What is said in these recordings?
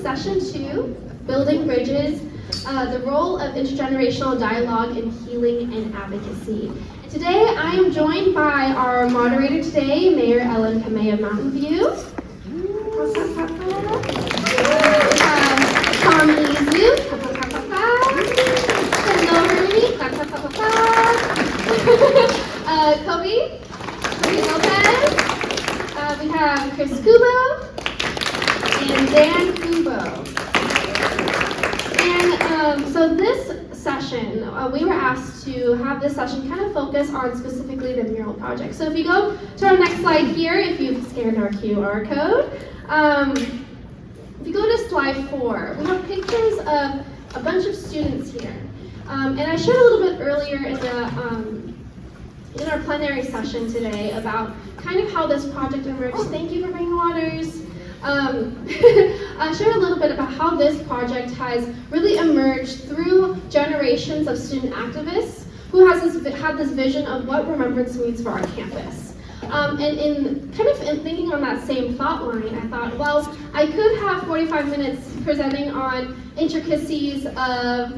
Session 2, Building Bridges, the Role of Intergenerational Dialogue in Healing and Advocacy. And today I am joined by our moderator today, Mayor Ellen Kamei of Mountain View. Kamei, Hearney, Kobe, Lopez. We have Chris Kubo and Dan Kubo. And so this session, we were asked to have this session kind of focus on specifically the mural project. So if you go to our next slide here, if you've scanned our QR code, if you go to slide 4, we have pictures of a bunch of students here. And I shared a little bit earlier in our plenary session today about kind of how this project emerged. Thank you for bringing waters. I shared a little bit about how this project has really emerged through generations of student activists who had this vision of what Remembrance means for our campus. And in thinking on that same thought line, I thought, well, I could have 45 minutes presenting on intricacies of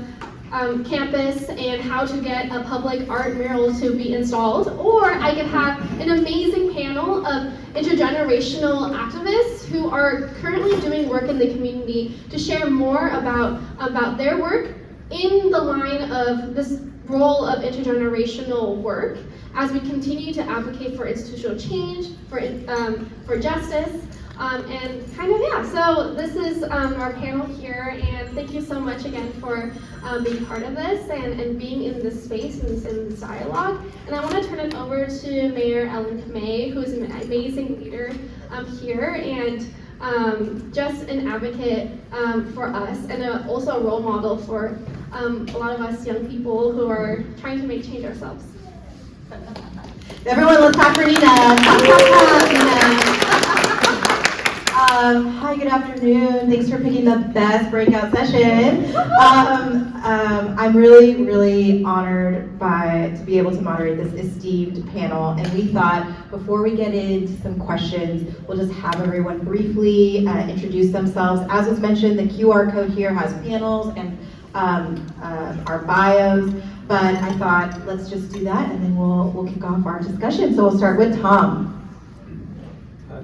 campus and how to get a public art mural to be installed, or I could have an amazing panel of intergenerational activists who are currently doing work in the community to share more about their work in the line of this role of intergenerational work as we continue to advocate for institutional change, for justice, and so this is our panel here, and thank you so much again for being part of this and being in this space and in this dialogue. And I want to turn it over to Mayor Ellen Kamei, who is an amazing leader here and just an advocate for us and also a role model for a lot of us young people who are trying to make change ourselves. Everyone, let's clap for Nina. Nina. Hi, good afternoon. Thanks for picking the best breakout session. I'm really, really honored to be able to moderate this esteemed panel. And we thought before we get into some questions, we'll just have everyone briefly introduce themselves. As was mentioned, the QR code here has panels and our bios. But I thought, let's just do that, and then we'll kick off our discussion. So we'll start with Tom.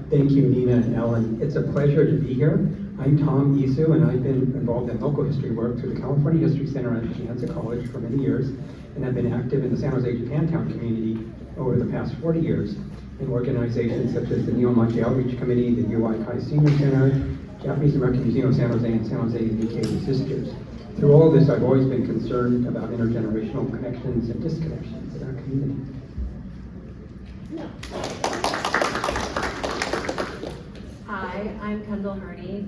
Thank you, Nina and Ellen. It's a pleasure to be here. I'm Tom Isu, and I've been involved in local history work through the California History Center at Chianza College for many years, and I've been active in the San Jose Japantown community over the past 40 years in organizations such as the Neo Monte Outreach Committee, the UI Kai Senior Center, Japanese American Museum of San Jose, and San Jose UK Sisters. Through all of this, I've always been concerned about intergenerational connections and disconnections in our community. Hi, I'm Kendal Hearney.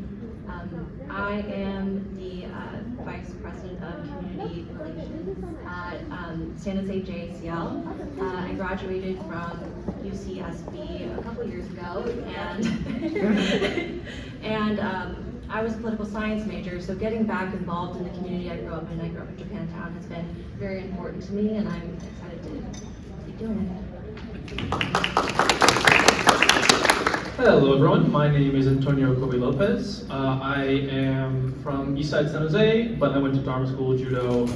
I am the Vice President of Community Relations at San Jose JCL. I graduated from UCSB a couple years ago, and I was a political science major, so getting back involved in the community I grew up in Japantown, has been very important to me, and I'm excited to keep doing it. Hello everyone, my name is Antonio Kobe Lopez. I am from Eastside San Jose, but I went to Dharma School, Judo,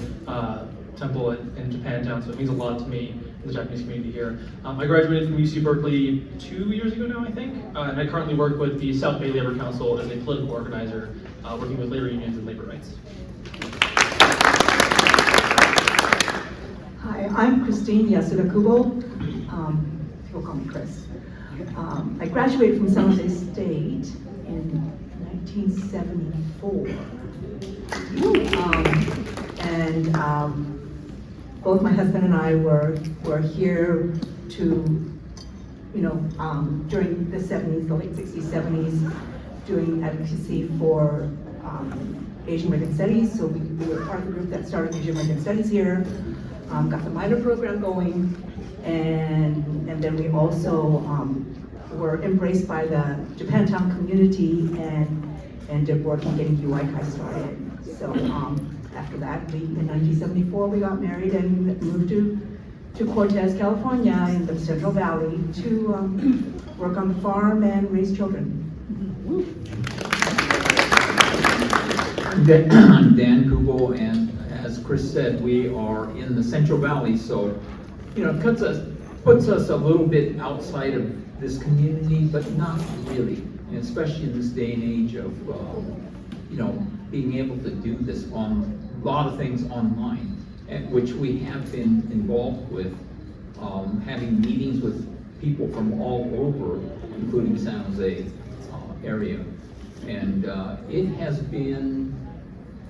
Temple in Japantown, so it means a lot to me in the Japanese community here. I graduated from UC Berkeley 2 years ago now, I think, and I currently work with the South Bay Labor Council as a political organizer, working with labor unions and labor rights. Hi, I'm Christine Yasuda Kubo. People call me Chris. I graduated from San Jose State in 1974. Both my husband and I were here to, during the 70s, the late 60s, 70s, doing advocacy for Asian American Studies. So we were part of the group that started Asian American Studies here, got the minor program going, and then we also were embraced by the Japantown community and did work in getting UI Kai started. So after that, in 1974, we got married and moved to Cortez, California, in the Central Valley to work on the farm and raise children. I'm Dan Kubo, and as Chris said, we are in the Central Valley, so it puts us a little bit outside of this community, but not really, and especially in this day and age of being able to do this on a lot of things online, which we have been involved with, having meetings with people from all over, including San Jose area. And it has been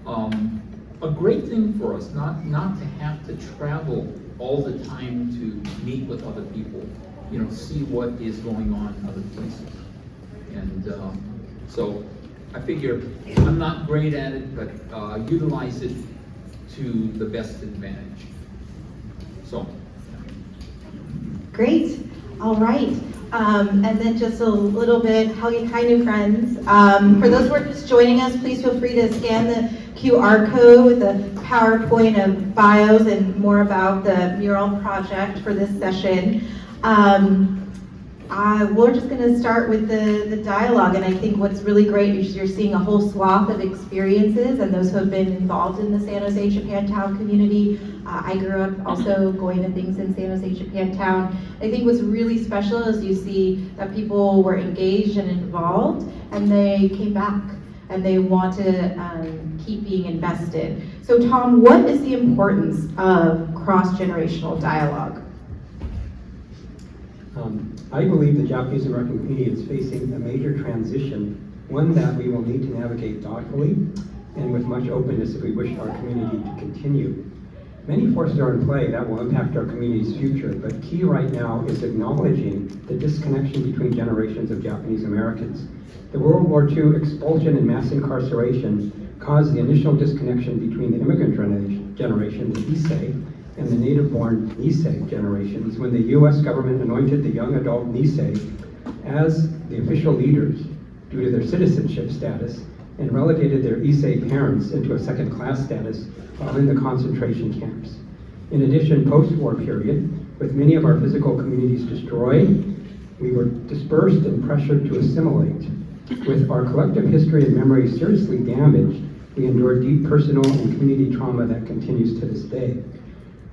a great thing for us, not to have to travel all the time to meet with other people, see what is going on in other places. And so I figure I'm not great at it, but utilize it to the best advantage. So. Great. All right. And then just a little bit, hi new friends. For those who are just joining us, please feel free to scan the QR code with the PowerPoint of bios and more about the mural project for this session. We're just going to start with the dialogue, and I think what's really great is you're seeing a whole swath of experiences, and those who have been involved in the San Jose Japantown community. I grew up also going to things in San Jose Japantown. I think what's really special is you see that people were engaged and involved, and they came back, and they want to keep being invested. So Tom, what is the importance of cross-generational dialogue? I believe the Japanese American community is facing a major transition, one that we will need to navigate thoughtfully and with much openness if we wish our community to continue. Many forces are in play that will impact our community's future, but key right now is acknowledging the disconnection between generations of Japanese Americans. The World War II expulsion and mass incarceration caused the initial disconnection between the immigrant generation, the Issei, and the native-born Nisei generations when the U.S. government anointed the young adult Nisei as the official leaders due to their citizenship status and relegated their Issei parents into a second-class status while in the concentration camps. In addition, post-war period, with many of our physical communities destroyed, we were dispersed and pressured to assimilate. With our collective history and memory seriously damaged, we endured deep personal and community trauma that continues to this day.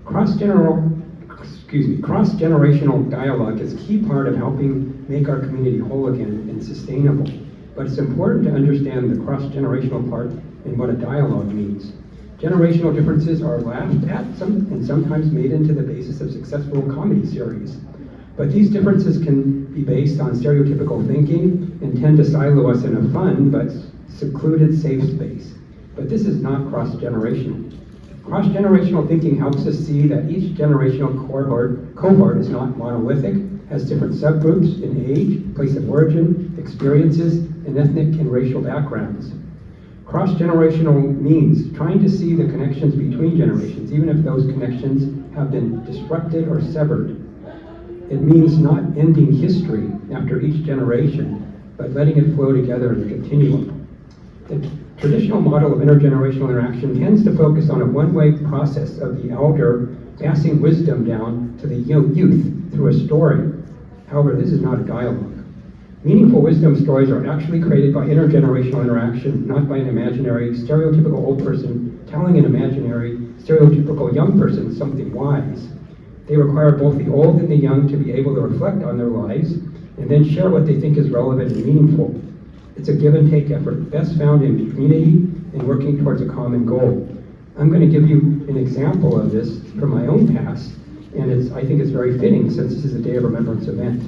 Cross-generational dialogue is a key part of helping make our community whole again and sustainable. But it's important to understand the cross-generational part and what a dialogue means. Generational differences are laughed at and sometimes made into the basis of successful comedy series. But these differences can be based on stereotypical thinking and tend to silo us in a fun but secluded safe space. But this is not cross-generational. Cross-generational thinking helps us see that each generational cohort is not monolithic, has different subgroups in age, place of origin, experiences, and ethnic and racial backgrounds. Cross-generational means trying to see the connections between generations, even if those connections have been disrupted or severed. It means not ending history after each generation, but letting it flow together in a continuum. The traditional model of intergenerational interaction tends to focus on a one-way process of the elder passing wisdom down to the youth through a story. However, this is not a dialogue. Meaningful wisdom stories are actually created by intergenerational interaction, not by an imaginary, stereotypical old person telling an imaginary, stereotypical young person something wise. They require both the old and the young to be able to reflect on their lives and then share what they think is relevant and meaningful. It's a give and take effort, best found in community and working towards a common goal. I'm going to give you an example of this from my own past, and I think it's very fitting since this is a Day of Remembrance event.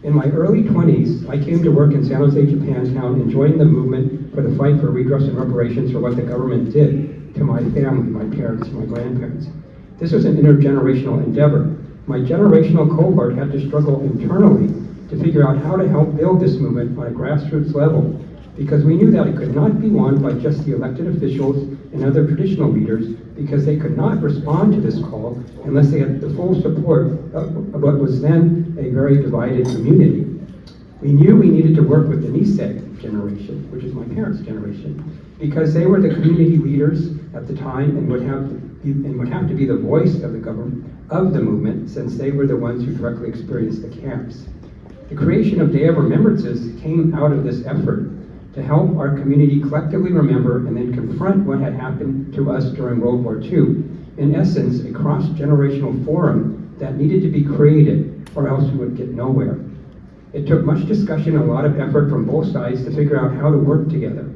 In my early 20s, I came to work in San Jose, Japantown, and joined the movement for the fight for redress and reparations for what the government did to my family, my parents, my grandparents. This was an intergenerational endeavor. My generational cohort had to struggle internally to figure out how to help build this movement on a grassroots level, because we knew that it could not be won by just the elected officials and other traditional leaders, because they could not respond to this call unless they had the full support of what was then a very divided community. We knew we needed to work with the Nisei generation, which is my parents' generation, because they were the community leaders at the time and would have to be the voice of the government, of the movement, since they were the ones who directly experienced the camps. The creation of Day of Remembrances came out of this effort to help our community collectively remember and then confront what had happened to us during World War II. In essence, a cross-generational forum that needed to be created, or else we would get nowhere. It took much discussion and a lot of effort from both sides to figure out how to work together.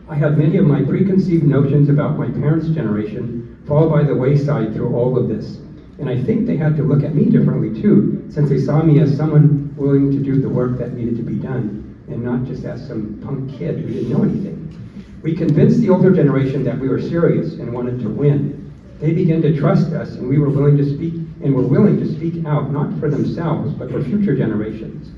I had many of my preconceived notions about my parents' generation fall by the wayside through all of this. And I think they had to look at me differently too, since they saw me as someone willing to do the work that needed to be done, and not just as some punk kid who didn't know anything. We convinced the older generation that we were serious and wanted to win. They began to trust us, and we were willing to speak, and were willing to speak out, not for themselves, but for future generations.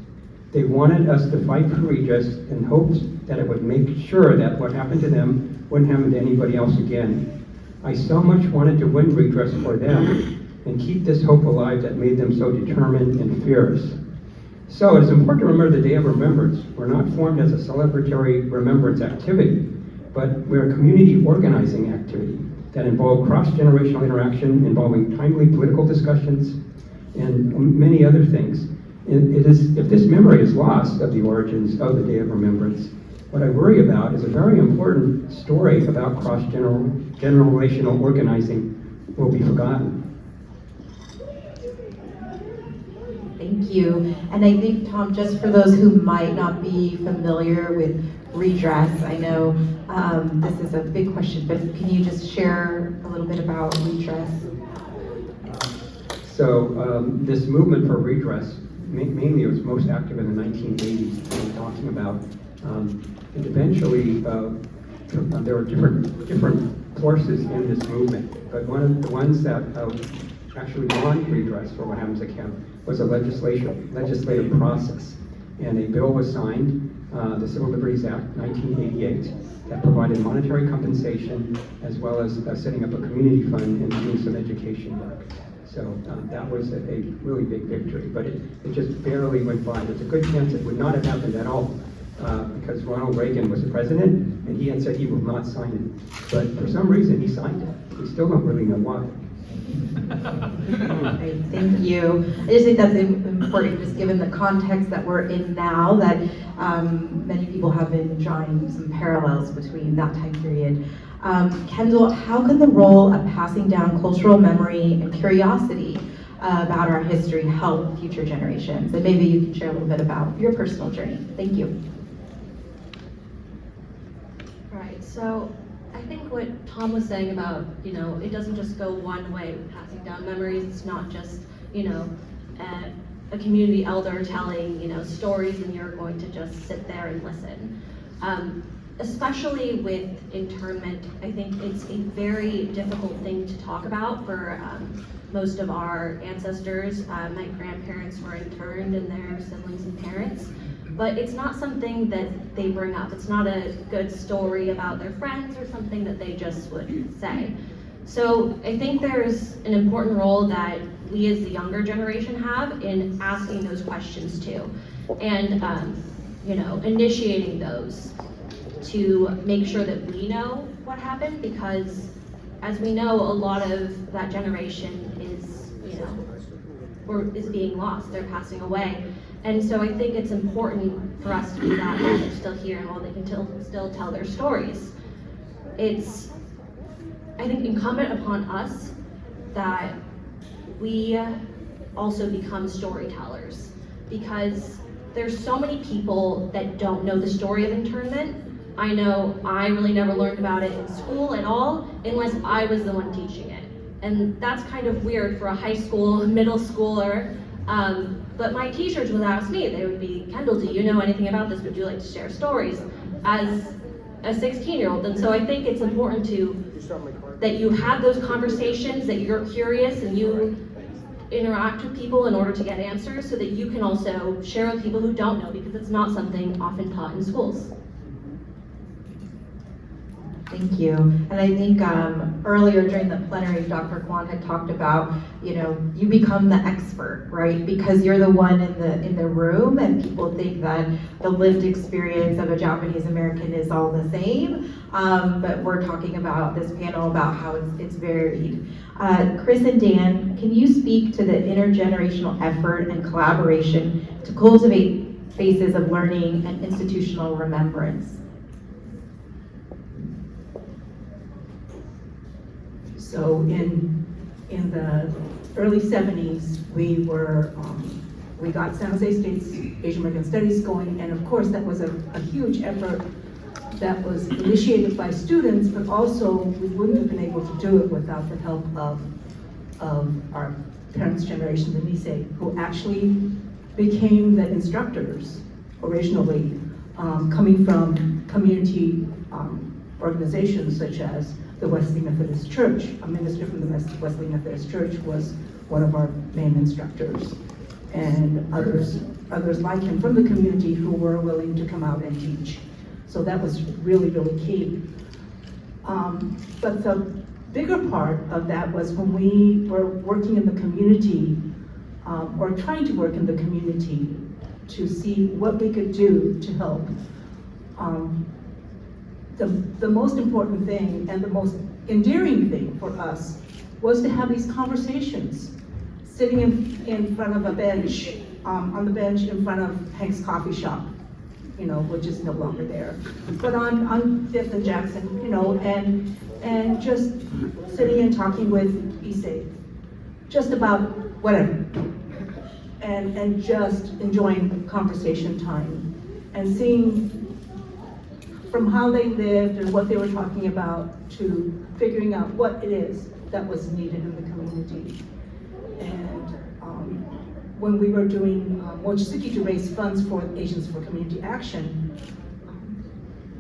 They wanted us to fight for redress in hopes that it would make sure that what happened to them wouldn't happen to anybody else again. I so much wanted to win redress for them and keep this hope alive that made them so determined and fierce. So it is important to remember the Day of Remembrance. We're not formed as a celebratory remembrance activity, but we're a community organizing activity that involve cross-generational interaction, involving timely political discussions, and many other things. If this memory is lost of the origins of the Day of Remembrance, what I worry about is a very important story about cross-generational organizing will be forgotten. Thank you. And I think, Tom, just for those who might not be familiar with redress, I know this is a big question, but can you just share a little bit about redress? So this movement for redress, mainly it was most active in the 1980s, we're talking about, and eventually there were different forces in this movement, but one of the ones that actually won redress for what happens at camp was a legislative process. And a bill was signed, the Civil Liberties Act 1988, that provided monetary compensation as well as setting up a community fund and doing some education work. So that was a really big victory, but it just barely went by. There's a good chance it would not have happened at all because Ronald Reagan was the president and he had said he will not sign it. But for some reason he signed it. We still don't really know why. Great, thank you. I just think that's important, just given the context that we're in now, that many people have been drawing some parallels between that time period. Kendal, how can the role of passing down cultural memory and curiosity about our history help future generations? And maybe you can share a little bit about your personal journey. Thank you. Right, so I think what Tom was saying about, it doesn't just go one way with passing down memories. It's not just, a community elder telling, stories and you're going to just sit there and listen. Especially with internment, I think it's a very difficult thing to talk about for most of our ancestors. My grandparents were interned and their siblings and parents. But it's not something that they bring up. It's not a good story about their friends or something that they just would say. So I think there's an important role that we as the younger generation have in asking those questions too. And, initiating those to make sure that we know what happened, because as we know, a lot of that generation is, is being lost. They're passing away. And so I think it's important for us to do that while they're still here and while they can still tell their stories. It's, I think, incumbent upon us that we also become storytellers, because there's so many people that don't know the story of internment. I know I really never learned about it in school at all unless I was the one teaching it. And that's kind of weird for a high school, middle schooler. But my teachers would ask me, they would be, Kendal, do you know anything about this? Would you like to share stories? As a 16-year-old. And so I think it's important that you have those conversations, that you're curious and you interact with people in order to get answers, so that you can also share with people who don't know, because it's not something often taught in schools. Thank you. And I think earlier during the plenary, Dr. Kwan had talked about, you become the expert, right? Because you're the one in the room, and people think that the lived experience of a Japanese American is all the same. But we're talking about this panel about how it's varied. Chris and Dan, can you speak to the intergenerational effort and collaboration to cultivate Faces of Learning and Institutional Remembrance. So in the early 70s, we got San Jose State's Asian American Studies going, and of course that was a huge effort that was initiated by students, but also we wouldn't have been able to do it without the help of our parents' generation, the Nisei, who actually became the instructors originally, coming from community organizations such as the Wesley Methodist Church. A minister from the Wesley Methodist Church was one of our main instructors, and others like him from the community who were willing to come out and teach. So that was really, really key. But the bigger part of that was when we were working in the community, or trying to work in the community to see what we could do to help. The most important thing and the most endearing thing for us was to have these conversations, sitting in front of a bench, on the bench in front of Hank's coffee shop, you know, which is no longer there, but on Fifth and Jackson, you know, and just sitting and talking with Issei, just about whatever, and just enjoying conversation time, and seeing from how they lived and what they were talking about to figuring out what it is that was needed in the community. And when we were doing Mochisuki to raise funds for Asians for Community Action,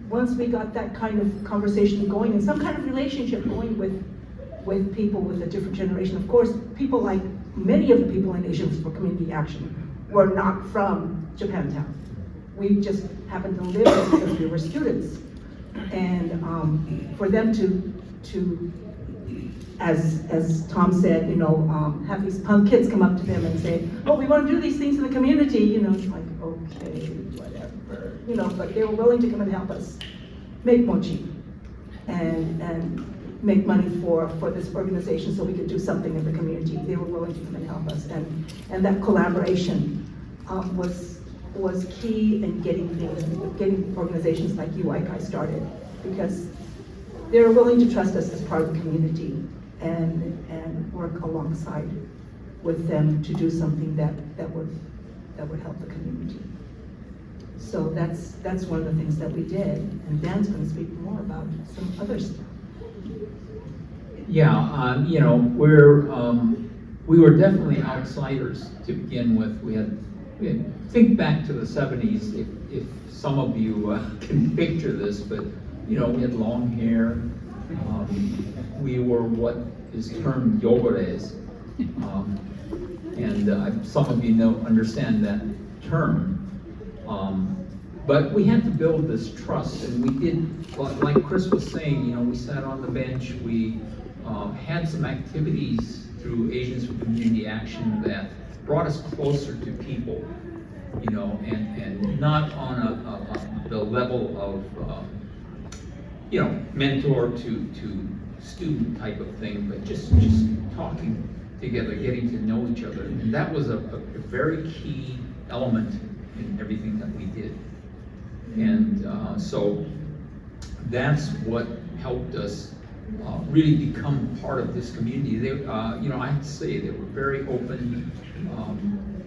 once we got that kind of conversation going and some kind of relationship going with people with a different generation, of course, people like many of the people in Asians for Community Action were not from Japantown. We just happened to live there because we were students. And for them to as Tom said, you know, have these punk kids come up to them and say, oh, we want to do these things in the community, you know, it's like, okay, whatever, you know, but they were willing to come and help us make mochi and make money for this organization so we could do something in the community. They were willing to come and help us, and that collaboration was key in getting organizations like UICI started, because they were willing to trust us as part of the community and work alongside with them to do something that would help the community. So that's one of the things that we did, and Dan's going to speak more about some other stuff. Yeah, you know, we were definitely outsiders to begin with. We had think back to the 70s, if some of you can picture this, but you know, we had long hair. We were what is termed yogores, and some of you understand that term. But we had to build this trust, and we did, like Chris was saying, you know, we sat on the bench, we had some activities through Asians for Community Action that brought us closer to people, you know, and not on the level of, you know, mentor to student type of thing, but just talking together, getting to know each other. And that was a very key element in everything that we did. And so that's what helped us really become part of this community. They, you know, I have to say, they were very open,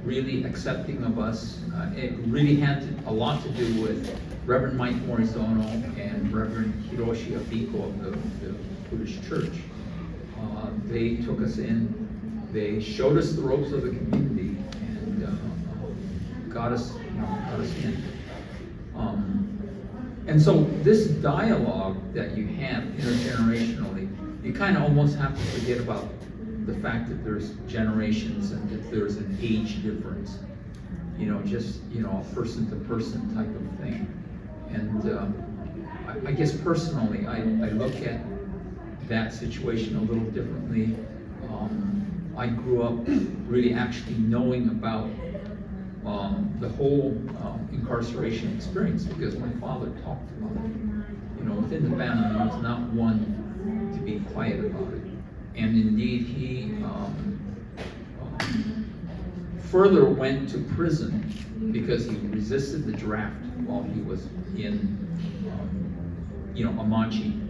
really accepting of us. It really had a lot to do with Reverend Mike Morizono and Reverend Hiroshi Abiko of the Buddhist Church. They took us in, they showed us the ropes of the community, and got us in. And so this dialogue that you have intergenerationally, you kind of almost have to forget about the fact that there's generations and that there's an age difference. You know, just, you know, a person to person type of thing. And I guess personally, I look at that situation a little differently. I grew up really actually knowing about the whole incarceration experience because my father talked about it. You know, within the family, he was not one to be quiet about it. And indeed, he further went to prison because he resisted the draft while he was in, Amanchi.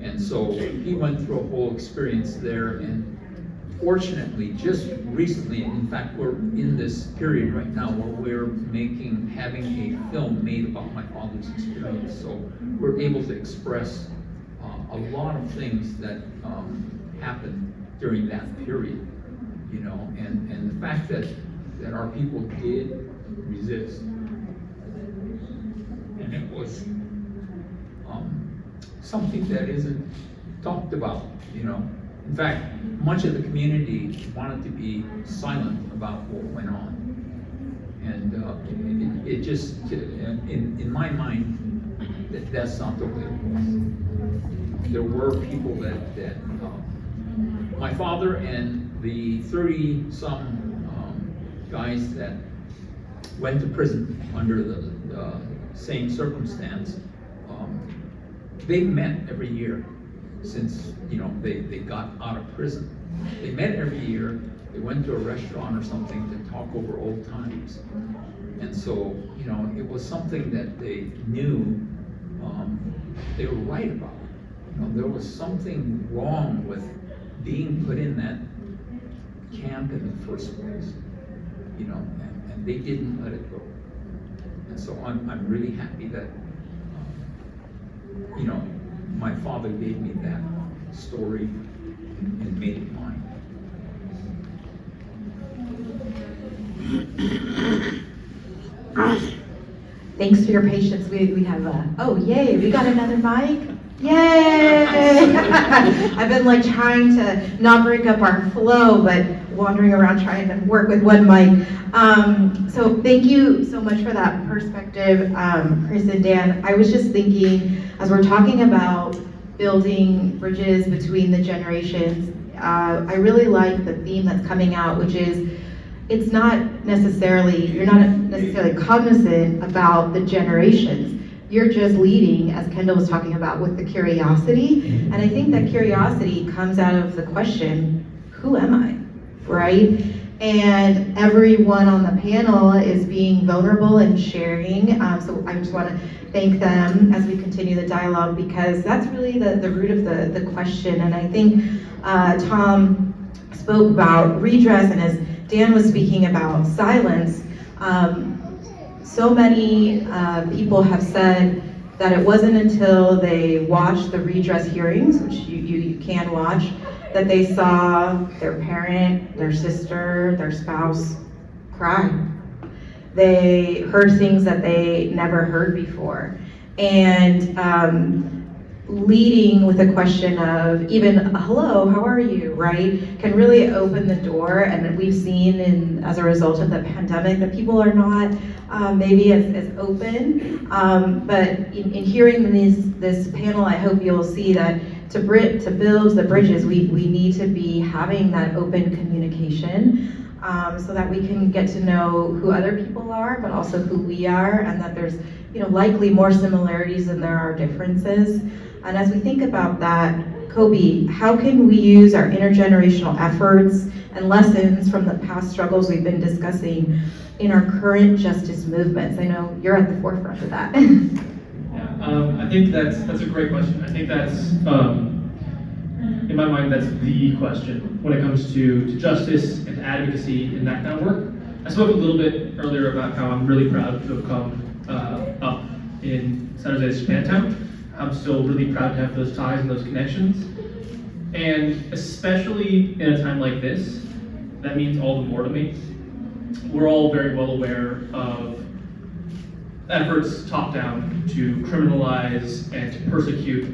And so he went through a whole experience there, and fortunately, just recently, in fact, we're in this period right now where we're having a film made about my father's experience. So we're able to express a lot of things that happened during that period, and the fact that our people did resist, and it was something that isn't talked about, In fact, much of the community wanted to be silent about what went on. And it just, in my mind, that's not the way it was. There were people that my father and the 30-some guys that went to prison under the same circumstance, they met every year since they got out of prison. They met every year. They went to a restaurant or something to talk over old times. And so, it was something that they knew they were right about. There was something wrong with being put in that camp in the first place, and they didn't let it go. And so I'm really happy that, my father gave me that story and made it mine. Thanks for your patience. We have yay, we got another mic. Yay! I've been trying to not break up our flow, but wandering around trying to work with one mic. So thank you so much for that perspective, Chris and Dan. I was just thinking, as we're talking about building bridges between the generations, I really like the theme that's coming out, which is you're not necessarily cognizant about the generations. You're just leading, as Kendal was talking about, with the curiosity. And I think that curiosity comes out of the question, who am I, right? And everyone on the panel is being vulnerable and sharing. So I just want to thank them as we continue the dialogue, because that's really the root of the question. And I think Tom spoke about redress, and as Dan was speaking about silence, so many people have said that it wasn't until they watched the redress hearings, which you can watch, that they saw their parent, their sister, their spouse cry. They heard things that they never heard before. And leading with a question of even hello, how are you, right, can really open the door. And we've seen as a result of the pandemic that people are not maybe as open. But in hearing this panel, I hope you'll see that to build the bridges, we need to be having that open communication, so that we can get to know who other people are, but also who we are, and that there's likely more similarities than there are differences. And as we think about that, Kobe, how can we use our intergenerational efforts and lessons from the past struggles we've been discussing in our current justice movements? I know you're at the forefront of that. Yeah, I think that's a great question. I think that's, in my mind, that's the question when it comes to justice and advocacy and that kind of work. I spoke a little bit earlier about how I'm really proud to have come up in San Jose's Japantown. I'm still really proud to have those ties and those connections. And especially in a time like this, that means all the more to me. We're all very well aware of efforts top down to criminalize and to persecute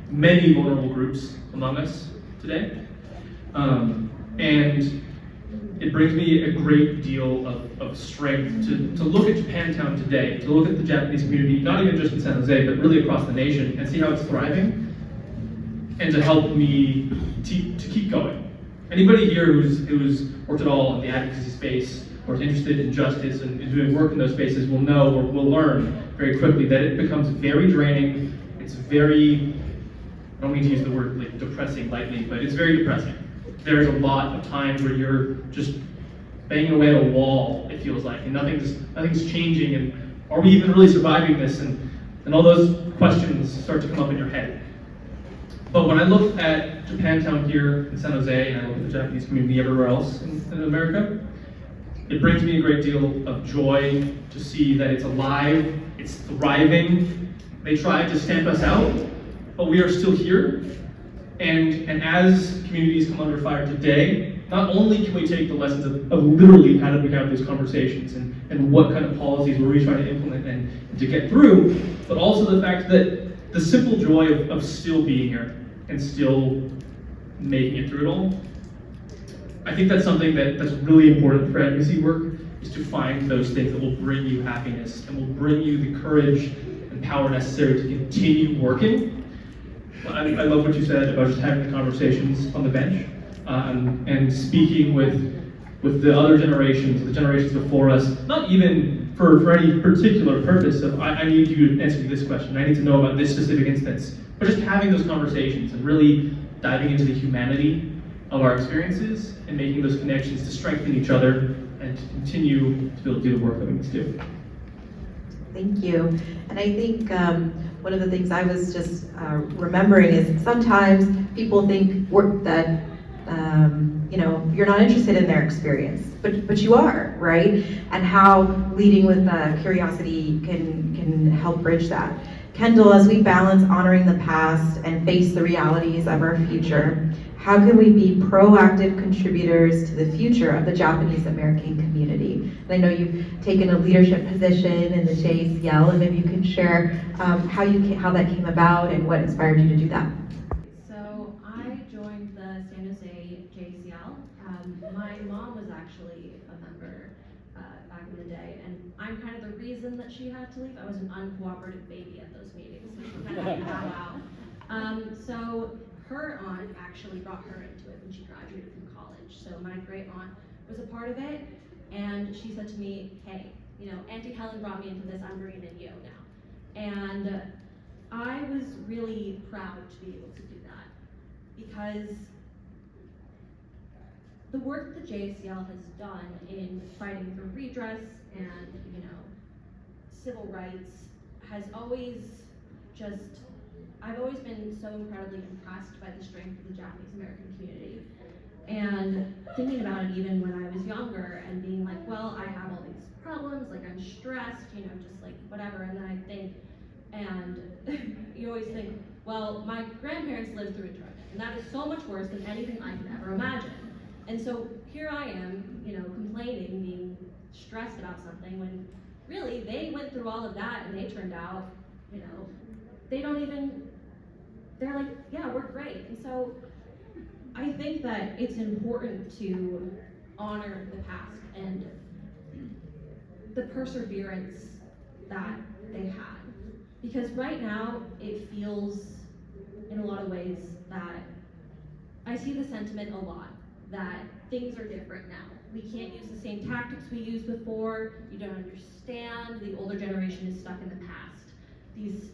many vulnerable groups among us today. And it brings me a great deal of strength to look at Japantown today, to look at the Japanese community, not even just in San Jose, but really across the nation, and see how it's thriving, and to help me to keep going. Anybody here who's worked at all in the advocacy space, or is interested in justice and doing work in those spaces will know, or will learn very quickly, that it becomes very draining. It's very, I don't mean to use the word depressing lightly, but it's very depressing. there's a lot of times where you're just banging away at a wall, it feels like, and nothing's changing, and are we even really surviving this? And all those questions start to come up in your head. But when I look at Japantown here in San Jose, and I look at the Japanese community everywhere else in America, it brings me a great deal of joy to see that it's alive, it's thriving. They tried to stamp us out, but we are still here. And as communities come under fire today, not only can we take the lessons of literally how did we have these conversations and what kind of policies were we trying to implement and to get through, but also the fact that the simple joy of still being here and still making it through it all. I think that's something that's really important for advocacy work, is to find those things that will bring you happiness and will bring you the courage and power necessary to continue working. I love what you said about just having the conversations on the bench and speaking with the other generations, the generations before us, not even for any particular purpose of, I need you to answer this question, I need to know about this specific instance, but just having those conversations and really diving into the humanity of our experiences and making those connections to strengthen each other and to continue to be able to do the work that we need to do. Thank you. And I think one of the things I was just remembering is sometimes people think that you're not interested in their experience, but you are, right? And how leading with curiosity can help bridge that. Kendal, as we balance honoring the past and face the realities of our future, how can we be proactive contributors to the future of the Japanese American community? And I know you've taken a leadership position in the JCL, and maybe you can share how that came about and what inspired you to do that. So I joined the San Jose JCL. My mom was actually a member back in the day, and I'm kind of the reason that she had to leave. I was an uncooperative baby at those meetings, so she kind of had to bow out. So her aunt actually brought her into it when she graduated from college. So my great aunt was a part of it, and she said to me, hey, Auntie Helen brought me into this, I'm bringing in you now. And I was really proud to be able to do that, because the work that the JCL has done in fighting for redress and civil rights has always I've always been so incredibly impressed by the strength of the Japanese American community. And thinking about it even when I was younger and being like, well, I have all these problems, like I'm stressed, just like whatever, and then I think, and you always think, well, my grandparents lived through internment, and that is so much worse than anything I could ever imagine. And so here I am, complaining, being stressed about something when really they went through all of that and they turned out, they're like, yeah, we're great. And so I think that it's important to honor the past and the perseverance that they had. Because right now it feels in a lot of ways that I see the sentiment a lot that things are different now. We can't use the same tactics we used before. You don't understand. The older generation is stuck in the past. These,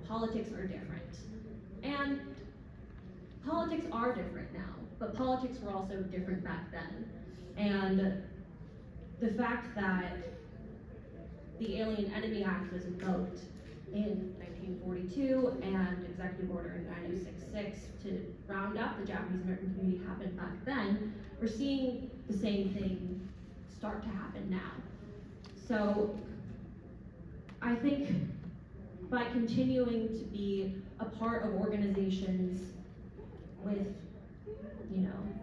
politics are different. And politics are different now, but politics were also different back then. And the fact that the Alien Enemy Act was invoked in 1942 and Executive Order in 9066 to round up the Japanese American community happened back then, we're seeing the same thing start to happen now. So I think by continuing to be a part of organizations with,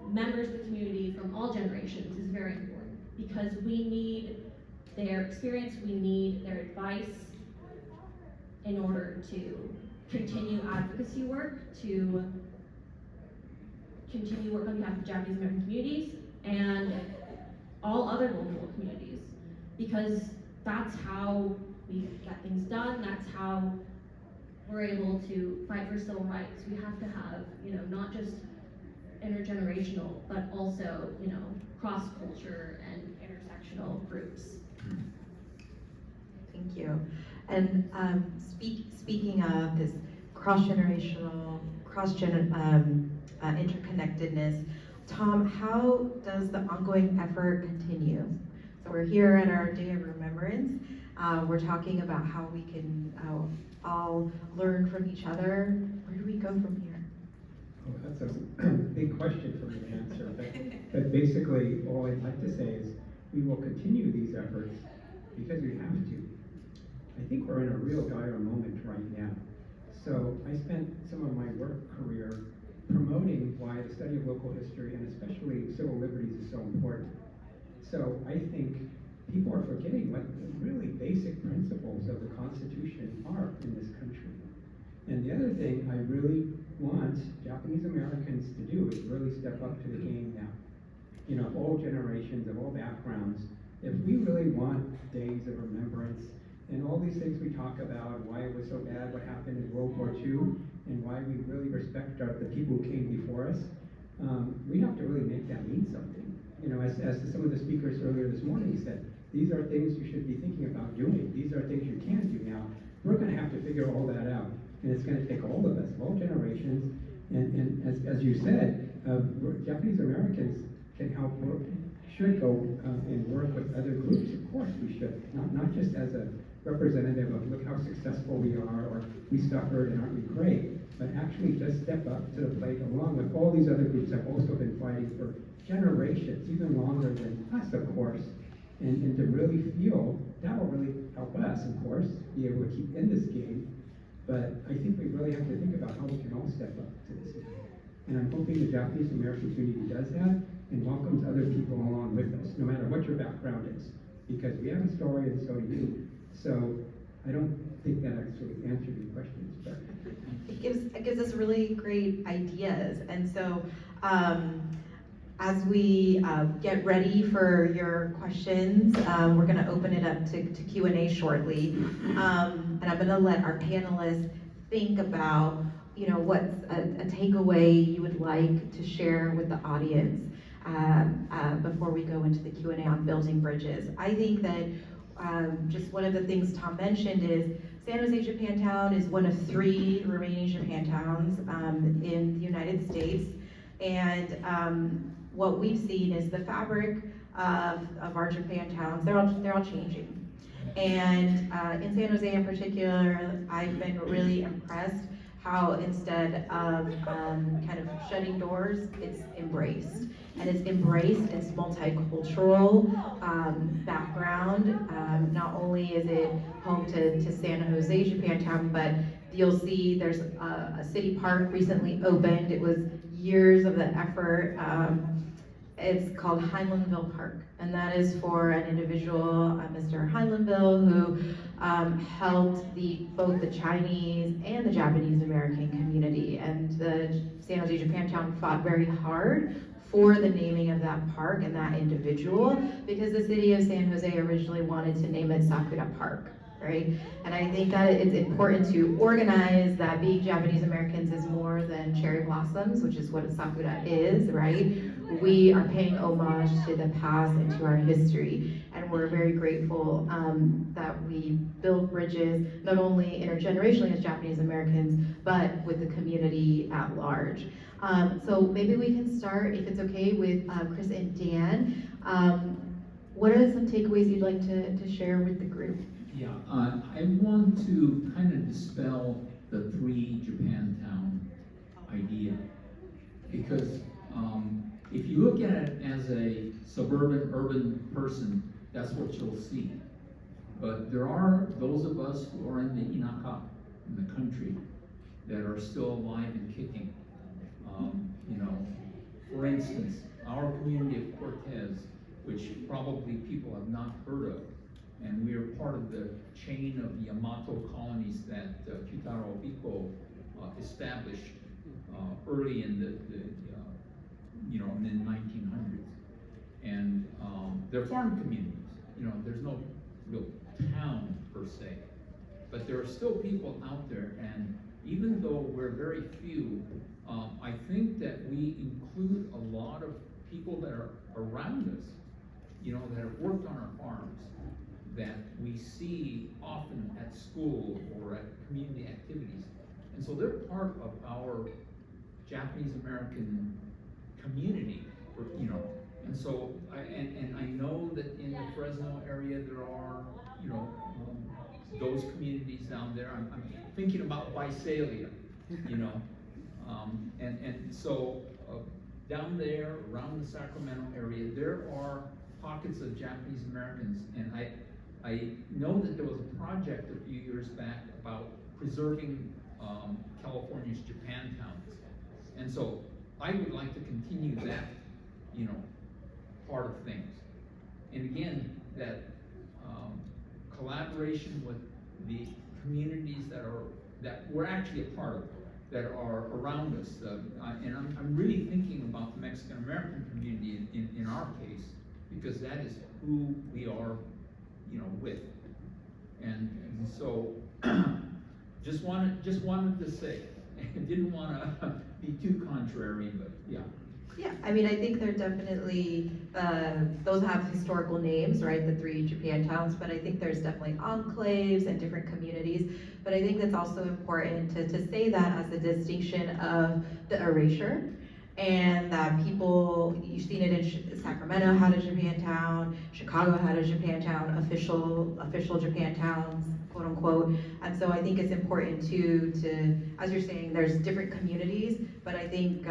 members of the community from all generations is very important, because we need their experience, we need their advice in order to continue advocacy work, to continue work on behalf of Japanese American communities and all other vulnerable communities, because that's how we get things done, that's how we're able to fight for civil rights. We have to have, not just intergenerational, but also, cross-culture and intersectional groups. Thank you. And speaking of this cross-generational, interconnectedness, Tom, how does the ongoing effort continue? So we're here at our Day of Remembrance. We're talking about how we can all learn from each other. Where do we go from here? Well, that's a big question for me to answer, but basically, all I'd like to say is we will continue these efforts because we have to. I think we're in a real dire moment right now. So I spent some of my work career promoting why the study of local history and especially civil liberties is so important. So I think people are forgetting what the really basic principles of the Constitution are in this country. And the other thing I really want Japanese Americans to do is really step up to the game now. You know, of all generations, of all backgrounds, if we really want days of remembrance and all these things we talk about, why it was so bad, what happened in World War II, and why we really respect the people who came before us, we have to really make that mean something. You know, as some of the speakers earlier this morning said, these are things you should be thinking about doing. These are things you can do now. We're going to have to figure all that out. And it's going to take all of us, all generations. And as you said, Japanese Americans can help work, should go and work with other groups. Of course we should. Not just as a representative of look how successful we are or we suffered and aren't we great, but actually just step up to the plate along with all these other groups that have also been fighting for generations, even longer than us, of course. And to really feel, that will really help us, of course, be able to keep in this game. But I think we really have to think about how we can all step up to this game. And I'm hoping the Japanese American community does that and welcomes other people along with us, no matter what your background is. Because we have a story and so do you. So I don't think that actually answered your questions. But It gives us really great ideas. And so as we get ready for your questions, we're going to open it up to Q&A shortly. And I'm going to let our panelists think about, you know, what's a takeaway you would like to share with the audience before we go into the Q&A on building bridges. I think that just one of the things Tom mentioned is San Jose Japantown is one of 3 remaining Japantowns in the United States. And what we've seen is the fabric of our Japantowns, they're all changing. And in San Jose in particular, I've been really impressed how instead of kind of shutting doors, it's embraced. And it's embraced its multicultural background. Not only is it home to San Jose Japantown, but you'll see there's a city park recently opened. It was years of the effort. It's called Highlandville Park, and that is for an individual, Mr. Highlandville, who helped both the Chinese and the Japanese American community. And the San Jose Japantown fought very hard for the naming of that park and that individual, because the city of San Jose originally wanted to name it Sakura Park. Right? And I think that it's important to organize that being Japanese Americans is more than cherry blossoms, which is what a sakura is, right? We are paying homage to the past and to our history, and we're very grateful that we build bridges, not only intergenerationally as Japanese Americans, but with the community at large. So maybe we can start, if it's okay, with Chris and Dan. What are some takeaways you'd like to share with the group? Yeah, I want to kind of dispel the 3 Japantown idea, because if you look at it as a suburban, urban person, that's what you'll see. But there are those of us who are in the inaka, in the country, that are still alive and kicking. You know, for instance, our community of Cortez, which probably people have not heard of, and we are part of the chain of Yamato colonies that Kitaro Biko established early in the mid-1900s. And they're farm communities. You know, there's no real town per se, but there are still people out there. And even though we're very few, I think that we include a lot of people that are around us, you know, that have worked on our farms, that we see often at school or at community activities. And so they're part of our Japanese American community. those communities down there. I'm thinking about Visalia, you know. And so down there, around the Sacramento area, there are pockets of Japanese Americans, and I know that there was a project a few years back about preserving California's Japantowns. And so I would like to continue that, you know, part of things. And again, that collaboration with the communities that we're actually a part of, that are around us. And I'm really thinking about the Mexican American community in our case, because that is who we are, you know, with. And so just wanted to say, didn't want to be too contrary, but yeah. Yeah, I mean, I think they're definitely, those have historical names, right, the 3 Japantowns, but I think there's definitely enclaves and different communities. But I think that's also important to say that as a distinction of the erasure, and that people, you've seen it in Sacramento had a Japantown, Chicago had a Japantown, official Japantowns, quote unquote. And so I think it's important to, as you're saying, there's different communities, but I think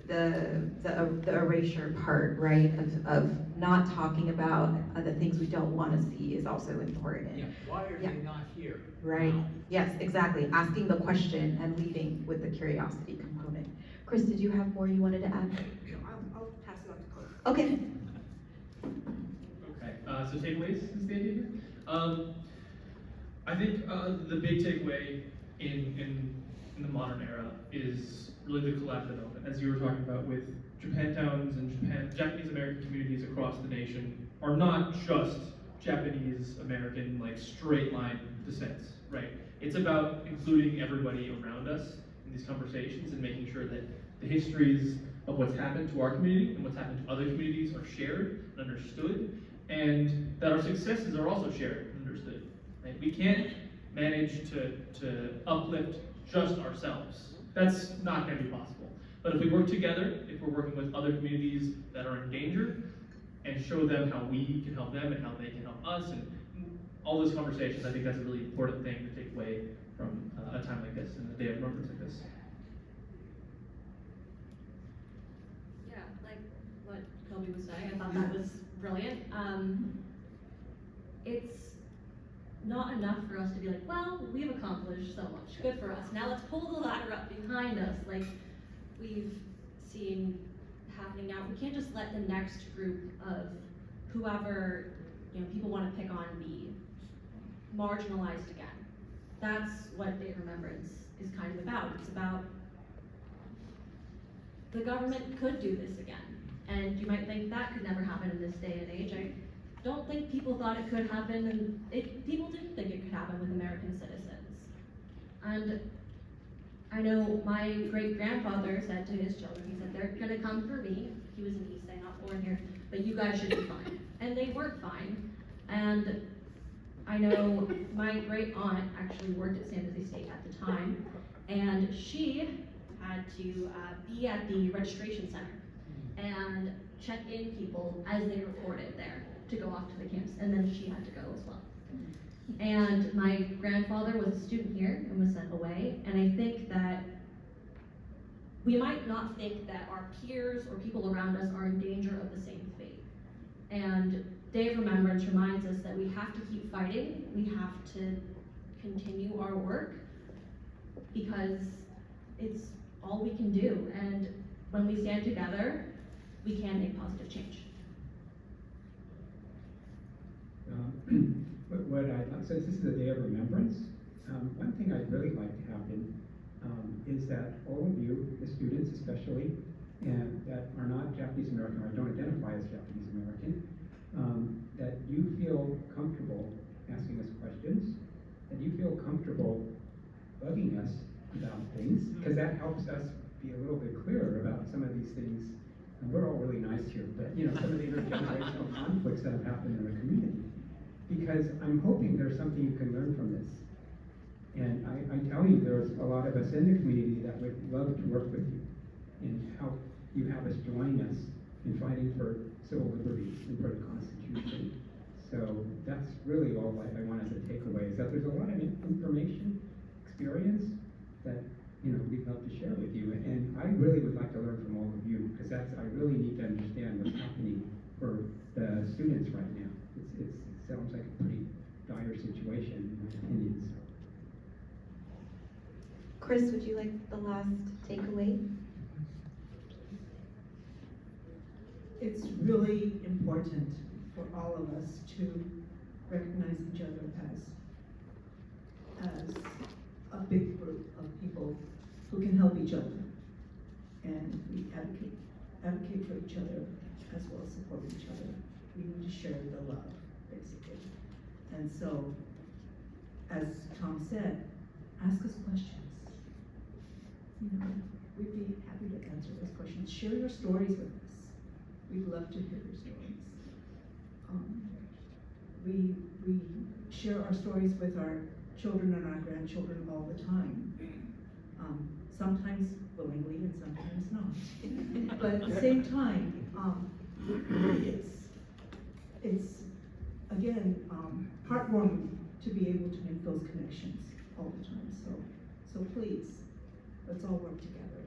the erasure part, right, of not talking about the things we don't want to see is also important. Yeah, why are they not here? Right, now? yes, exactly. Asking the question and leading with the curiosity component. Chris, did you have more you wanted to add? No, I'll pass it on to Chloe. Okay. Okay, so takeaways is the idea here. I think the big takeaway in the modern era is really the collaborative element, as you were talking about with Japantowns and Japanese American communities across the nation are not just Japanese American, like, straight line descents, right? It's about including everybody around us in these conversations and making sure that the histories of what's happened to our community and what's happened to other communities are shared and understood, and that our successes are also shared and understood. Right? We can't manage to uplift just ourselves. That's not going to be possible. But if we work together, if we're working with other communities that are in danger, and show them how we can help them and how they can help us, and all those conversations, I think that's a really important thing to take away from a time like this and a day of remembrance like this. Yeah, like what Kobe was saying, I thought that was brilliant. It's not enough for us to be like, well, we've accomplished so much, good for us. Now let's pull the ladder up behind us, like we've seen happening now. We can't just let the next group of whoever, you know, people want to pick on be marginalized again. That's what Day of Remembrance is kind of about. It's about the government could do this again. And you might think that could never happen in this day and age. I don't think people thought it could happen, and people didn't think it could happen with American citizens. And I know my great-grandfather said to his children, he said, they're gonna come for me. He was in East Bay, not born here, but you guys should be fine. And they weren't fine. And I know my great-aunt actually worked at San Jose State at the time, and she had to be at the registration center and check in people as they reported there to go off to the camps, and then she had to go as well. And my grandfather was a student here and was sent away, and I think that we might not think that our peers or people around us are in danger of the same fate. And Day of Remembrance reminds us that we have to keep fighting, we have to continue our work, because it's all we can do, and when we stand together, we can make positive change. Since this is a day of remembrance, one thing I'd really like to happen is that all of you, the students especially, and that are not Japanese American or don't identify as Japanese American, that you feel comfortable asking us questions, that you feel comfortable bugging us about things, because that helps us be a little bit clearer about some of these things. And we're all really nice here, but you know, some of the intergenerational conflicts that have happened in the community. Because I'm hoping there's something you can learn from this. And I tell you, there's a lot of us in the community that would love to work with you and help you have us join us in fighting for civil liberties and for the Constitution. So that's really all I want as a takeaway, is that there's a lot of information, experience that we'd love to share with you. And I really would like to learn from all of you, because I really need to understand what's happening for the students right now. It sounds like a pretty dire situation, in my opinion. So. Chris, would you like the last takeaway? It's really important for all of us to recognize each other as a big group of people who can help each other, and we advocate for each other as well as support each other. We need to share the love, basically. And so, as Tom said, ask us questions. We'd be happy to answer those questions. Share your stories with us. We'd love to hear your stories. We share our stories with our children and our grandchildren all the time. Sometimes willingly and sometimes not. But at the same time, it's again heartwarming to be able to make those connections all the time. So please, let's all work together.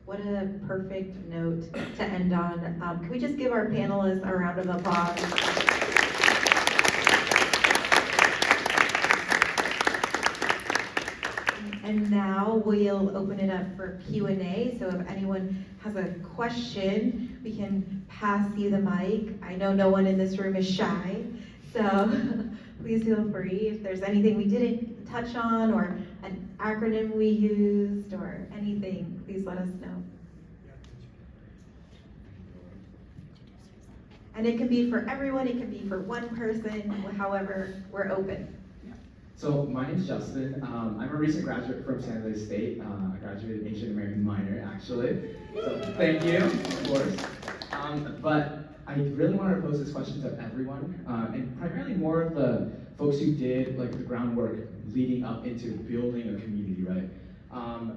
What a perfect note to end on. Can we just give our panelists a round of applause? And now we'll open it up for Q&A. So if anyone has a question, we can pass you the mic. I know no one in this room is shy, so please feel free. If there's anything we didn't touch on, or an acronym we used, or anything, please let us know. And it can be for everyone, it can be for one person, however, we're open. So my name's Justin. I'm a recent graduate from San Jose State. I graduated Asian American minor, actually. So thank you, of course. But I really wanted to pose this question to everyone, and primarily more of the folks who did like the groundwork leading up into building a community, right?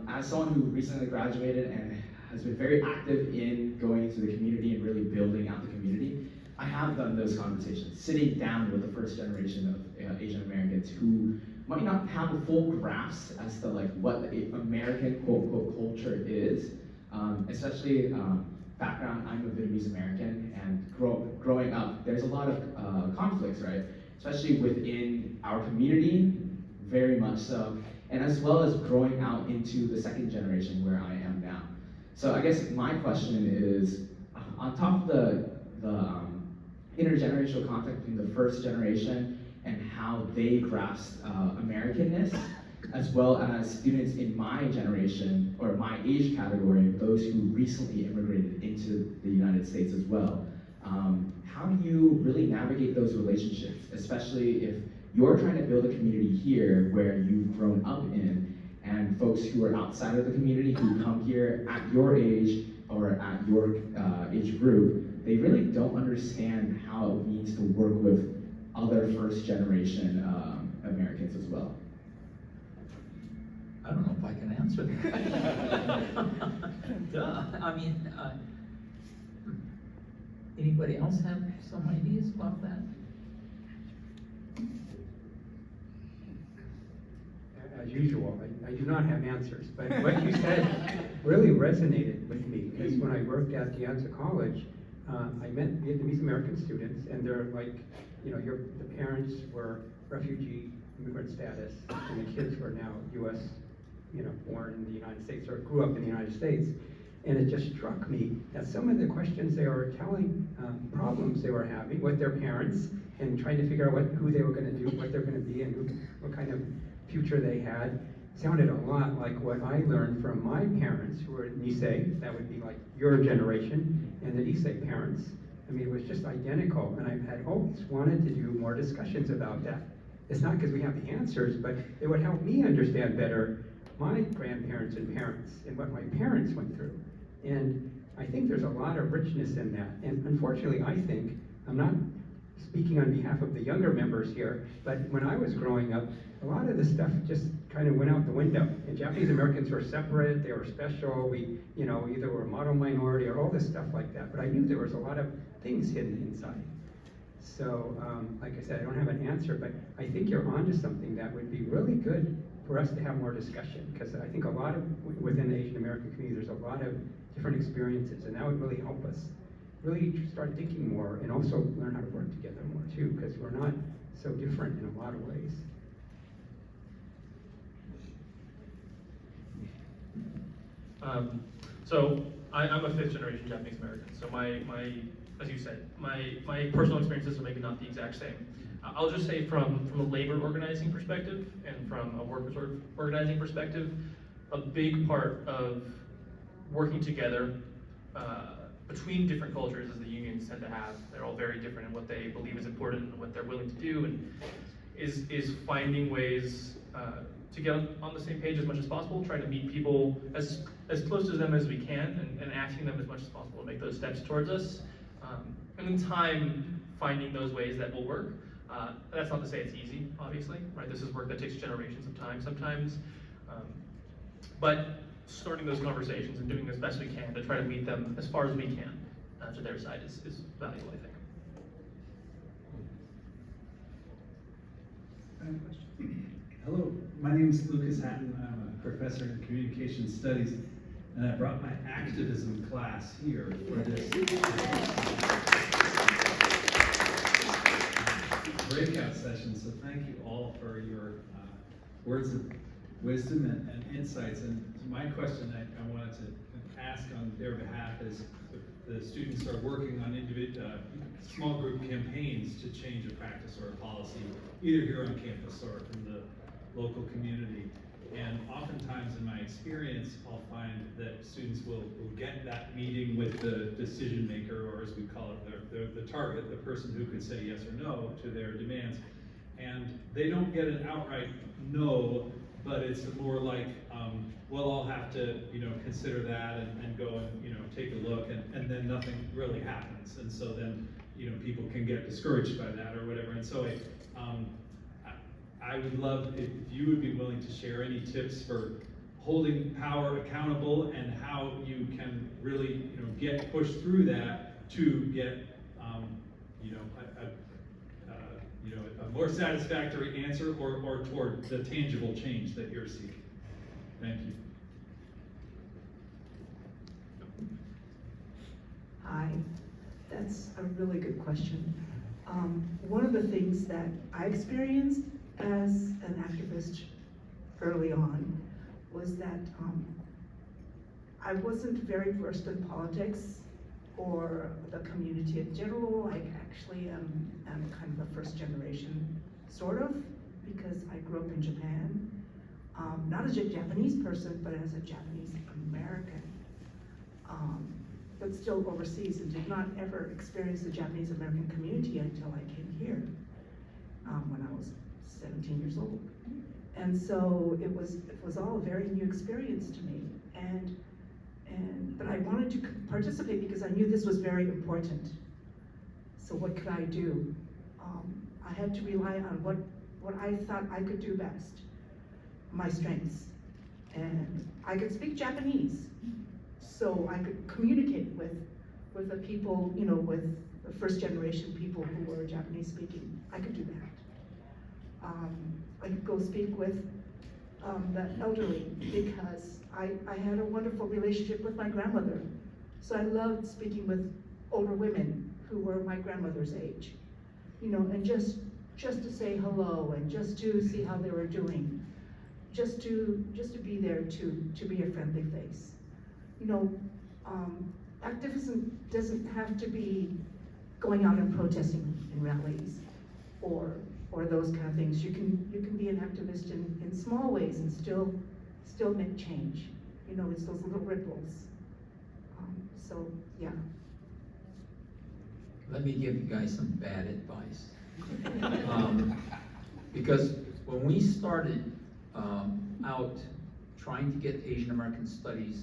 As someone who recently graduated and has been very active in going into the community and really building out the community, I have done those conversations, sitting down with the first generation of Asian Americans who might not have a full grasp as to like what the American quote unquote culture is, especially background. I'm a Vietnamese American, and growing up, there's a lot of conflicts, right? Especially within our community, very much so, and as well as growing out into the second generation where I am now. So I guess my question is, on top of the intergenerational contact between the first generation and how they grasp Americanness, as well as students in my generation, or my age category, those who recently immigrated into the United States as well. How do you really navigate those relationships, especially if you're trying to build a community here where you've grown up in, and folks who are outside of the community who come here at your age or at your age group, they really don't understand how it means to work with other first generation Americans as well. I don't know if I can answer that. Duh. I mean, anybody else have some ideas about that? As usual, I do not have answers, but what you said really resonated with me, because when I worked at Gianza College, I met Vietnamese American students, and they're like, the parents were refugee immigrant status, and the kids were now U.S., born in the United States, or grew up in the United States. And it just struck me that some of the questions they were telling, problems they were having with their parents, and trying to figure out who they were going to do, what they're going to be, and what kind of future they had, sounded a lot like what I learned from my parents, who were Nisei, that would be like your generation, and the Nisei parents. I mean, it was just identical, and I had always wanted to do more discussions about that. It's not because we have the answers, but it would help me understand better my grandparents and parents, and what my parents went through. And I think there's a lot of richness in that. And unfortunately, I think, I'm not speaking on behalf of the younger members here, but when I was growing up, a lot of the stuff just kind of went out the window. And Japanese Americans were separate, they were special, we either were model minority or all this stuff like that. But I knew there was a lot of things hidden inside. So, like I said, I don't have an answer, but I think you're onto something that would be really good for us to have more discussion, because I think a lot of, within the Asian American community, there's a lot of different experiences, and that would really help us really start thinking more, and also learn how to work together more too, because we're not so different in a lot of ways. So I'm a 5th generation Japanese American. So as you said, my personal experiences are maybe not the exact same. I'll just say from a labor organizing perspective and from a workers organizing perspective, a big part of working together between different cultures as the unions tend to have. They're all very different in what they believe is important and what they're willing to do, and is finding ways to get on the same page as much as possible, trying to meet people as close to them as we can, and asking them as much as possible to make those steps towards us. And in time, finding those ways that will work. That's not to say it's easy, obviously, right? This is work that takes generations of time sometimes. But starting those conversations and doing as best we can to try to meet them as far as we can to their side is valuable, I think. Hello, my name is Lucas Hatton. I'm a professor in communication studies, and I brought my activism class here for this breakout session. So thank you all for your words of wisdom and insights. And my question I wanted to ask on their behalf is, the students are working on small group campaigns to change a practice or a policy, either here on campus or from the local community. And oftentimes in my experience, I'll find that students will get that meeting with the decision maker, or as we call it, the target, the person who could say yes or no to their demands. And they don't get an outright no, but it's more like, well, I'll have to, consider that and go and, take a look, and then nothing really happens. And so then, people can get discouraged by that or whatever. And so I would love if you would be willing to share any tips for holding power accountable and how you can really, get pushed through that to get, a more satisfactory answer or toward the tangible change that you're seeking. Thank you. Hi, that's a really good question. One of the things that I experienced as an activist early on was that I wasn't very versed in politics or the community in general. I actually am kind of a first generation, sort of, because I grew up in Japan. Not as a Japanese person, but as a Japanese American. But still overseas, and did not ever experience the Japanese American community until I came here when I was 17 years old. And so it was all a very new experience to me. But I wanted to participate because I knew this was very important. So what could I do? I had to rely on what I thought I could do best, my strengths. And I could speak Japanese, so I could communicate with the people, with the first generation people who were Japanese speaking. I could do that. I could go speak with the elderly, because I had a wonderful relationship with my grandmother. So I loved speaking with older women who were my grandmother's age, and just to say hello and just to see how they were doing, just to be there to be a friendly face. Activism doesn't have to be going out and protesting in rallies or those kind of things. You can be an activist in small ways and still make change. It's those little ripples. So yeah. Let me give you guys some bad advice. Because when we started out trying to get Asian American studies,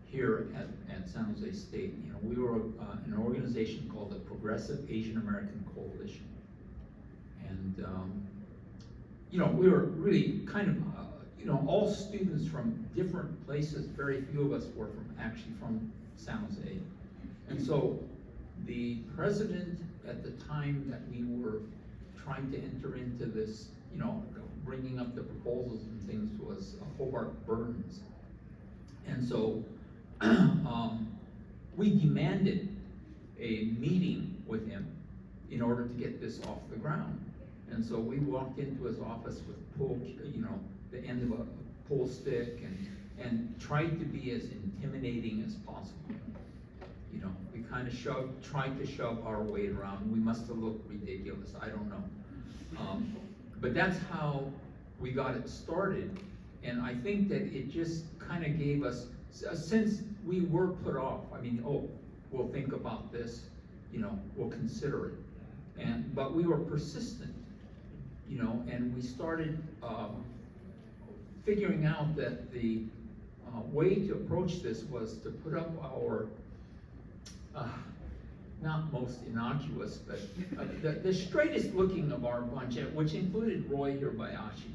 here at San Jose State, we were an organization called the Progressive Asian American Coalition. And, we were really kind of, all students from different places. Very few of us were actually from San Jose. And so the president at the time that we were trying to enter into this, you know, bringing up the proposals and things, was Hobart Burns. And so we demanded a meeting with him in order to get this off the ground. And so we walked into his office with the end of a pool stick, and tried to be as intimidating as possible. You know, we kind of tried to shove our weight around. We must have looked ridiculous, I don't know. But that's how we got it started. And I think that it just kind of gave us, since we were put off, I mean, oh, we'll think about this, you know, we'll consider it. But we were persistent, you know, and we started figuring out that the way to approach this was to put up our, not most innocuous, but the straightest looking of our bunch, which included Roy Hirabayashi.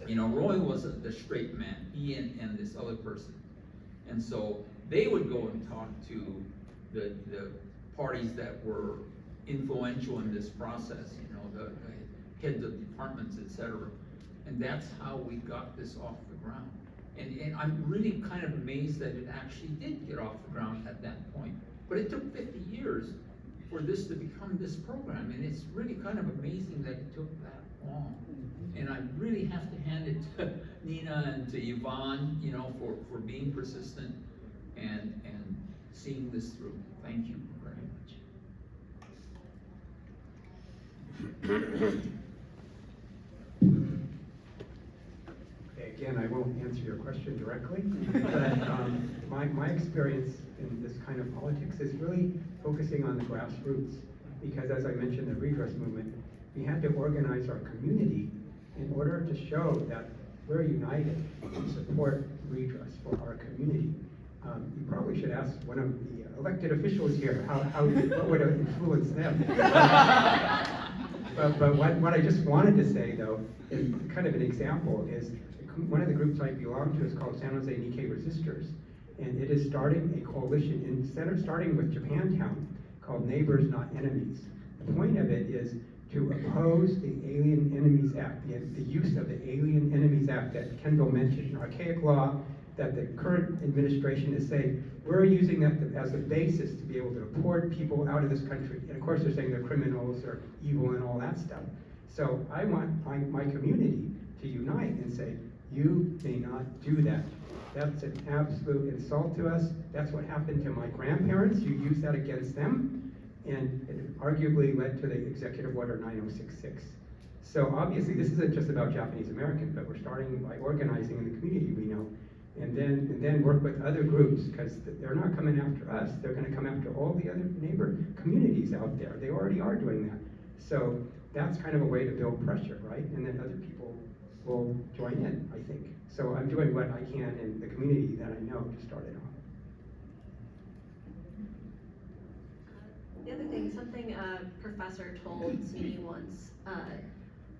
You know, Roy was the straight man, he and this other person. And so they would go and talk to the parties that were influential in this process, you know, the heads of departments, etc. And that's how we got this off the ground. And I'm really kind of amazed that it actually did get off the ground at that point. But it took 50 years for this to become this program, and it's really kind of amazing that it took that long. And I really have to hand it to Nina and to Yvonne, you know, for being persistent and seeing this through. Thank you very much. Again, I won't answer your question directly, but my experience in this kind of politics is really focusing on the grassroots, because as I mentioned, the redress movement, we had to organize our community in order to show that we're united to support redress for our community. You probably should ask one of the elected officials here what would influence them. But what I just wanted to say, though, is kind of an example, is one of the groups I belong to is called San Jose Nikkei Resistors, and it is starting a coalition, instead of starting with Japantown, called Neighbors Not Enemies. The point of it is to oppose the Alien Enemies Act, the use of the Alien Enemies Act that Kendal mentioned, an archaic law that the current administration is saying, we're using that as a basis to be able to deport people out of this country. And of course they're saying they're criminals or evil and all that stuff. So I want my community to unite and say, you may not do that. That's an absolute insult to us. That's what happened to my grandparents. You used that against them, and it arguably led to the Executive Order 9066. So obviously this isn't just about Japanese Americans, but we're starting by organizing in the community we know, and then work with other groups, because they're not coming after us. They're going to come after all the other neighbor communities out there. They already are doing that. So that's kind of a way to build pressure, right? And then other people will join in, I think. So I'm doing what I can in the community that I know to start it off. The other thing, something a professor told me once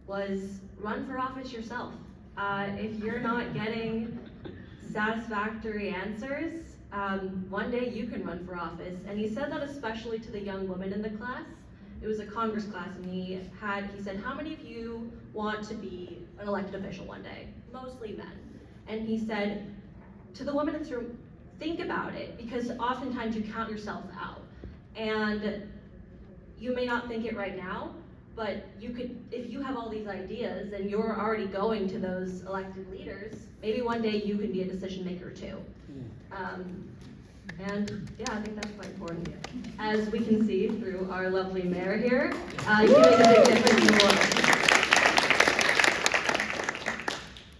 was run for office yourself. If you're not getting satisfactory answers, one day you can run for office. And he said that especially to the young women in the class. It was a Congress class, and he said, how many of you want to be an elected official one day? Mostly men. And he said, to the women in this room, think about it, because oftentimes you count yourself out. And you may not think it right now, but you could, if you have all these ideas and you're already going to those elected leaders, maybe one day you can be a decision maker too. And yeah, I think that's quite important. As we can see through our lovely mayor here, you can make a big difference in the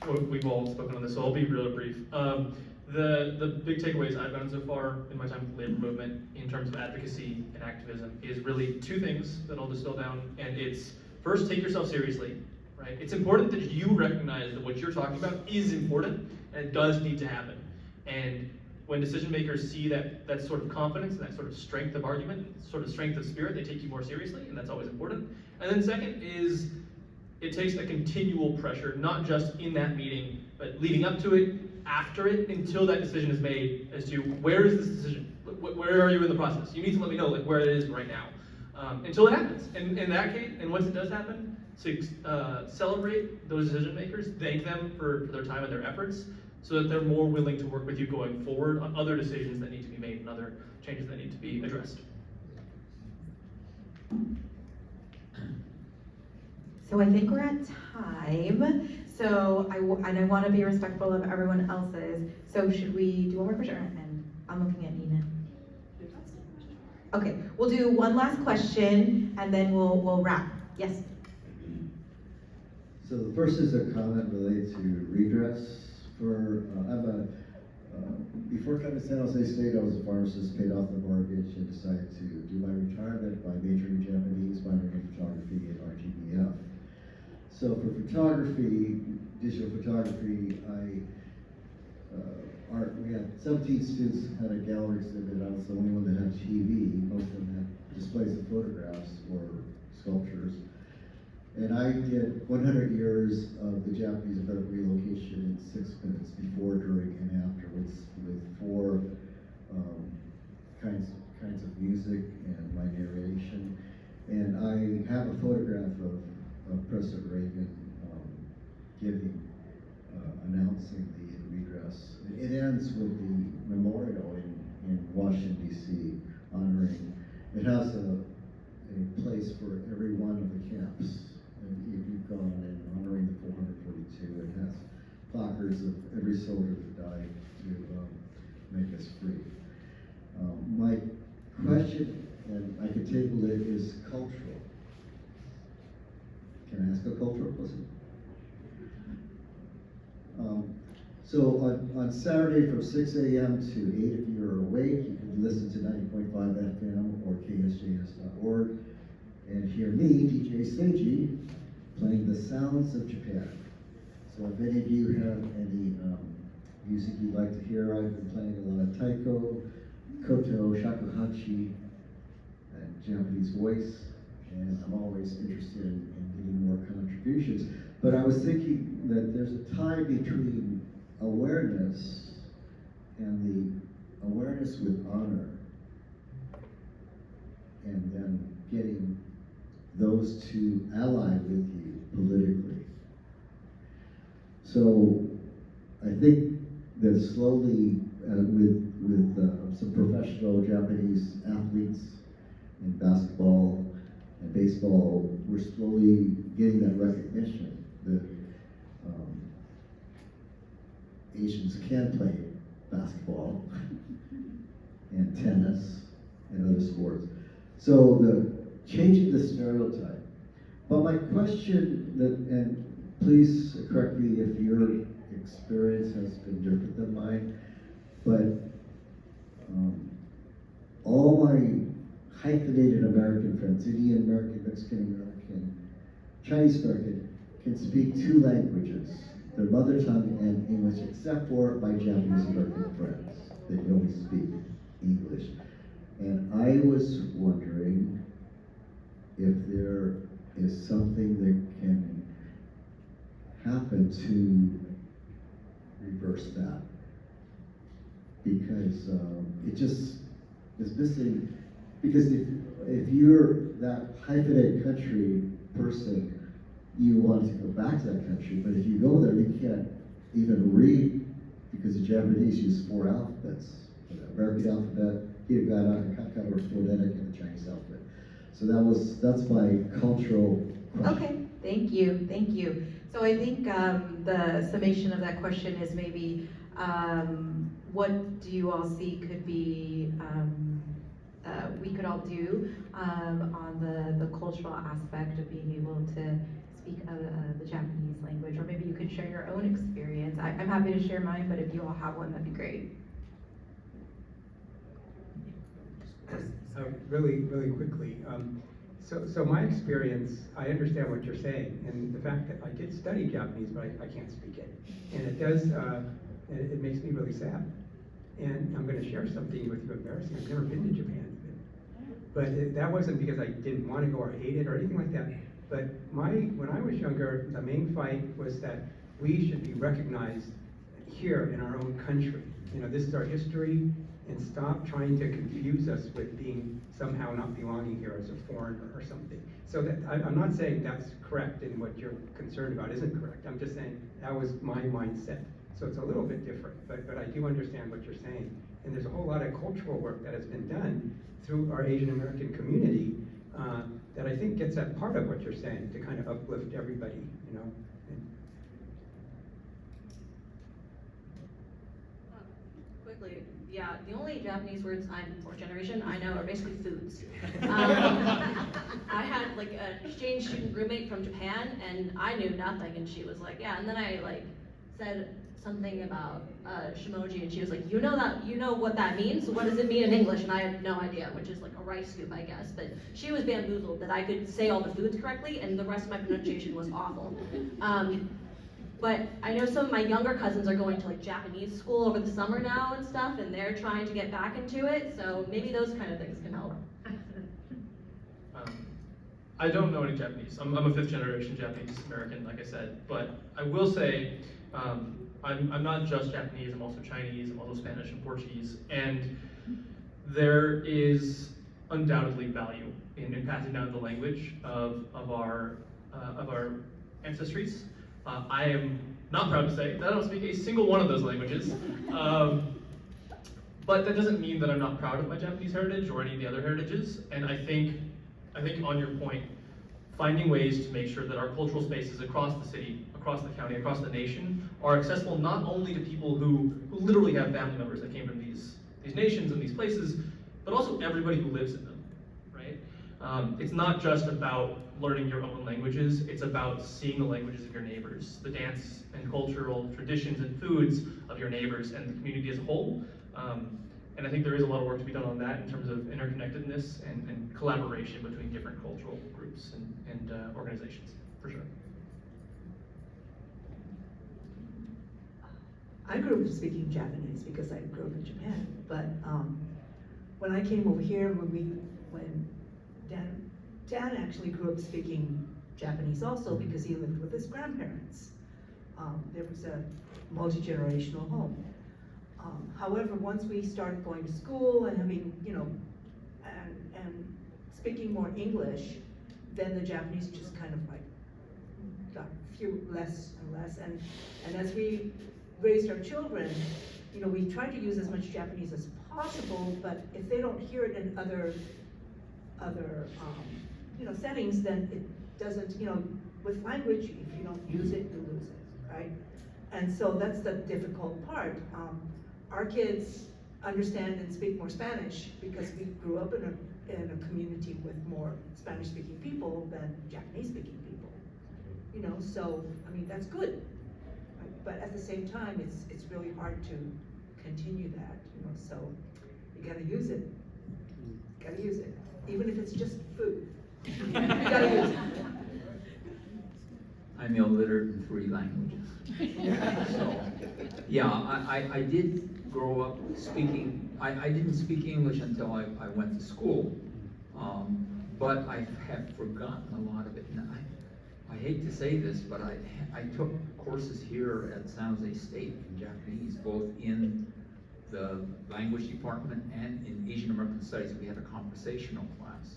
world. We've all spoken on this, so I'll be real brief. The big takeaways I've gotten so far in my time with the labor movement in terms of advocacy and activism is really two things that I'll distill down, and it's first, take yourself seriously, right? It's important that you recognize that what you're talking about is important and it does need to happen. And when decision makers see that sort of confidence and that sort of strength of argument, sort of strength of spirit, they take you more seriously, and that's always important. And then second is, it takes a continual pressure, not just in that meeting, but leading up to it, after it, until that decision is made as to where is this decision? Where are you in the process? You need to let me know like where it is right now. until it happens. And in that case, and once it does happen, to celebrate those decision makers, thank them for their time and their efforts, so that they're more willing to work with you going forward on other decisions that need to be made and other changes that need to be addressed. So I think we're at time. So I want to be respectful of everyone else's. So should we do one more question? And I'm looking at Nina. Okay, we'll do one last question and then we'll wrap. Yes. So the first is a comment related to redress. Before coming to San Jose State, I was a pharmacist, paid off the mortgage, and decided to do my retirement by majoring in Japanese, minoring in photography and RTBF. So for photography, digital photography, we had 17 students had a gallery exhibit. I was the only one that had TV. Most of them had displays of photographs or sculptures. And I did 100 years of the Japanese American relocation in 6 minutes, before, during, and afterwards, with 4 kinds of music and my narration. And I have a photograph of President Reagan announcing the redress. It ends with the memorial in Washington, D.C., honoring. It has a place for every one of the camps. And if you've gone and honoring the 442, it has placards of every soldier that died to make us free. My question, and I can table it, is cultural. Can I ask a cultural question? So on Saturday from 6 a.m. to 8, if you're awake, you can listen to 90.5 FM or ksjs.org and hear me, DJ Seiji, playing the sounds of Japan. So if any of you have any music you'd like to hear, I've been playing a lot of taiko, koto, shakuhachi, and Japanese voice, and I'm always interested in getting more contributions. But I was thinking that there's a tie between awareness and the awareness with honor, and then getting those two allied with you politically. So I think that slowly, with some professional Japanese athletes in basketball and baseball, we're slowly getting that recognition that Asians can play basketball and tennis and other sports. So changing the stereotype. But my question, and please correct me if your experience has been different than mine, but all my hyphenated American friends, Indian American, Mexican American, Chinese American, can speak 2 languages, their mother tongue and English, except for my Japanese American friends. They only speak English. And I was wondering if there is something that can happen to reverse that. Because it just is missing, because if you're that hyphenated country person, you want to go back to that country, but if you go there, you can't even read, because the Japanese use 4 alphabets: the American alphabet, hiragana, katakana, or phonetic, and the Chinese alphabet. So that's my cultural question. Okay, thank you. So I think the summation of that question is maybe, what do you all see could be, we could all do on the cultural aspect of being able to speak the Japanese language, or maybe you could share your own experience. I'm happy to share mine, but if you all have one, that'd be great. Really quickly. So my experience, I understand what you're saying, and the fact that I did study Japanese, but I can't speak it, and it does, it makes me really sad. And I'm going to share something with you embarrassing. I've never been to Japan, but that wasn't because I didn't want to go or hate it or anything like that. But when I was younger, the main fight was that we should be recognized here in our own country. You know, this is our history, and stop trying to confuse us with being somehow not belonging here as a foreigner or something. So that, I'm not saying that's correct and what you're concerned about isn't correct. I'm just saying that was my mindset. So it's a little bit different, but I do understand what you're saying. And there's a whole lot of cultural work that has been done through our Asian American community that I think gets at part of what you're saying, to kind of uplift everybody, you know. Quickly, yeah, the only Japanese words I'm fourth generation I know are basically foods. I had like an exchange student roommate from Japan, and I knew nothing, and she was like, yeah, and then I like said something about shimoji, and she was like, you know what that means? What does it mean in English? And I had no idea, which is like a rice scoop, I guess. But she was bamboozled that I could say all the foods correctly, and the rest of my pronunciation was awful. But I know some of my younger cousins are going to like Japanese school over the summer now and stuff, and they're trying to get back into it, so maybe those kind of things can help. I don't know any Japanese. I'm a fifth generation Japanese American, like I said, but I will say I'm not just Japanese, I'm also Chinese, I'm also Spanish and Portuguese, and there is undoubtedly value in passing down the language of our ancestries. I am not proud to say that I don't speak a single one of those languages, but that doesn't mean that I'm not proud of my Japanese heritage or any of the other heritages. And I think on your point, finding ways to make sure that our cultural spaces across the city, across the county, across the nation are accessible not only to people who literally have family members that came from these nations and these places, but also everybody who lives in them, right? It's not just about learning your own languages, it's about seeing the languages of your neighbors, the dance and cultural traditions and foods of your neighbors and the community as a whole. And I think there is a lot of work to be done on that in terms of interconnectedness and collaboration between different cultural groups and organizations, for sure. I grew up speaking Japanese because I grew up in Japan, but when I came over here, when Dan actually grew up speaking Japanese also because he lived with his grandparents. There was a multi-generational home. However, once we started going to school and having, and speaking more English, then the Japanese just kind of like got less and less. And as we raised our children, we tried to use as much Japanese as possible, but if they don't hear it in other settings, then it doesn't, with language, if you don't use it, you lose it, right? And so that's the difficult part. Our kids understand and speak more Spanish because we grew up in a community with more Spanish-speaking people than Japanese-speaking people. So, I mean, that's good. Right? But at the same time, it's really hard to continue that, so you gotta use it. Gotta use it. Even if it's just food. You gotta use it. I'm illiterate in 3 languages. So, yeah, I did grow up speaking, I didn't speak English until I went to school, but I have forgotten a lot of it. And I hate to say this, but I took courses here at San Jose State in Japanese, both in the language department and in Asian American Studies. We had a conversational class.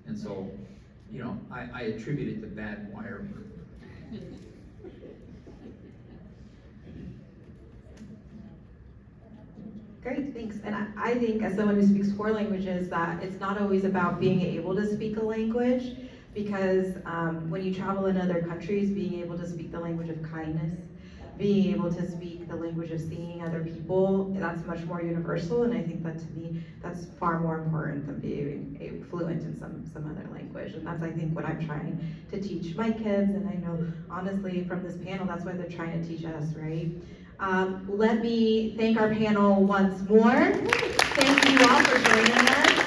And so, I attribute it to bad wire work. Great, thanks. And I think as someone who speaks 4 languages that it's not always about being able to speak a language, because when you travel in other countries, being able to speak the language of kindness, being able to speak the language of seeing other people, that's much more universal, and I think that to me, that's far more important than being fluent in some other language. And that's, I think, what I'm trying to teach my kids, and I know, honestly, from this panel, that's why they're trying to teach us, right? Let me thank our panel once more. Thank you all for joining us.